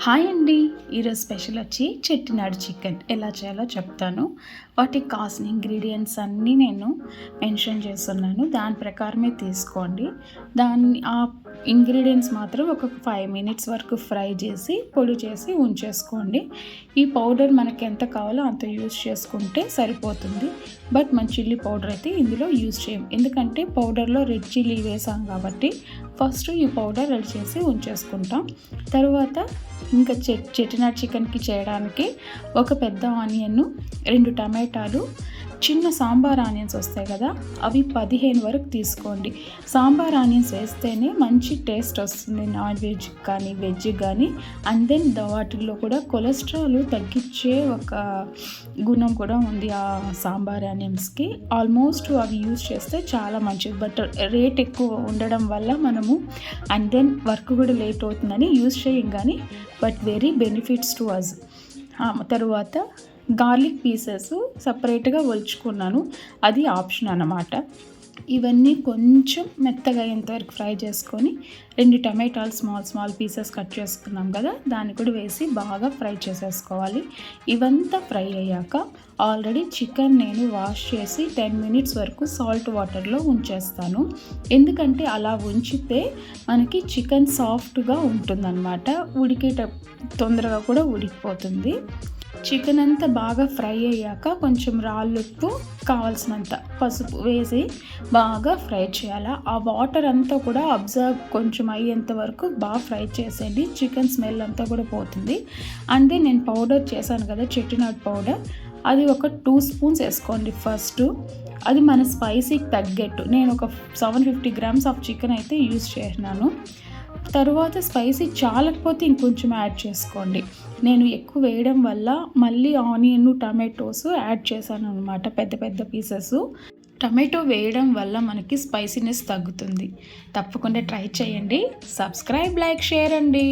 Hi అండి. ఈరోజు special వచ్చి చెట్టినాడు చికెన్ ఎలా చేయాలో చెప్తాను. వాటికి కావాల్సిన ఇంగ్రీడియంట్స్ అన్నీ నేను మెన్షన్ చేస్తున్నాను. దాని ప్రకారమే తీసుకోండి. ఆ ఇంగ్రీడియంట్స్ మాత్రం ఒక 5 మినిట్స్ వరకు ఫ్రై చేసి పొడి చేసి ఉంచేసుకోండి. ఈ పౌడర్ మనకి ఎంత కావాలో అంత యూజ్ చేసుకుంటే సరిపోతుంది. బట్ మన చిల్లీ పౌడర్ అయితే ఇందులో యూజ్ చేయం, ఎందుకంటే పౌడర్లో రెడ్ చిల్లీ వేసాం కాబట్టి ఫస్ట్ ఈ పౌడర్ రెడీ చేసి ఉంచేసుకుంటాం. తర్వాత ఇంకా చెట్టినాడు చికెన్కి చేయడానికి ఒక పెద్ద ఆనియన్, 2 టమాటాలు, చిన్న సాంబార్ ఆనియన్స్ వస్తాయి కదా, అవి 15 వరకు తీసుకోండి. సాంబార్ ఆనియన్స్ వేస్తేనే మంచి టేస్ట్ వస్తుంది నాన్ వెజ్ కానీ వెజ్ కానీ. అండ్ దెన్ వాటిల్లో కూడా కొలెస్ట్రాల్ తగ్గించే ఒక గుణం కూడా ఉంది ఆ సాంబార్ ఆనియన్స్కి. ఆల్మోస్ట్ అవి యూజ్ చేస్తే చాలా మంచిది. బట్ రేట్ ఎక్కువ ఉండడం వల్ల మనము అండ్ దెన్ వర్క్ కూడా లేట్ అవుతుందని యూజ్ చేయం, కానీ but very benefits to us. తరువాత గార్లిక్ పీసెస్ సపరేట్గా ఒలుచుకున్నాను, అది ఆప్షన్ అన్నమాట. ఇవన్నీ కొంచెం మెత్తగా అయ్యేంతవరకు ఫ్రై చేసుకొని 2 టమాటాలు స్మాల్ పీసెస్ కట్ చేసుకున్నాం కదా, దాన్ని కూడా వేసి బాగా ఫ్రై చేసేసుకోవాలి. ఇవంతా ఫ్రై అయ్యాక ఆల్రెడీ చికెన్ నేను వాష్ చేసి 10 మినిట్స్ వరకు సాల్ట్ వాటర్లో ఉంచేస్తాను. ఎందుకంటే అలా ఉంచితే మనకి చికెన్ సాఫ్ట్గా ఉంటుందన్నమాట, తొందరగా కూడా ఉడికిపోతుంది. చికెన్ అంతా బాగా ఫ్రై అయ్యాక కొంచెం రాళ్ళుప్పు, కావాల్సినంత పసుపు వేసి బాగా ఫ్రై చేయాలి. ఆ వాటర్ అంతా కూడా అబ్జర్వ్ కొంచెం అయ్యేంత వరకు బాగా ఫ్రై చేసేయండి. చికెన్ స్మెల్ అంతా కూడా పోతుంది. అంటే నేను పౌడర్ చేశాను కదా, చెట్టినాడు పౌడర్, అది ఒక 2 స్పూన్స్ వేసుకోండి ఫస్ట్. అది మన స్పైసీకి తగ్గట్టు. నేను ఒక 750 గ్రామ్స్ ఆఫ్ చికెన్ అయితే యూజ్ చేసినాను. తరువాత స్పైసీ చాలకపోతే ఇంకొంచెం యాడ్ చేసుకోండి. నేను ఎక్కువ వేయడం వల్ల మళ్ళీ ఆనియన్, టమాటోస్ యాడ్ చేశాను అనమాట, పెద్ద పీసెస్. టమాటో వేయడం వల్ల మనకి స్పైసీనెస్ తగ్గుతుంది. తప్పకుండా ట్రై చేయండి. సబ్స్క్రైబ్, లైక్, షేర్ అండి.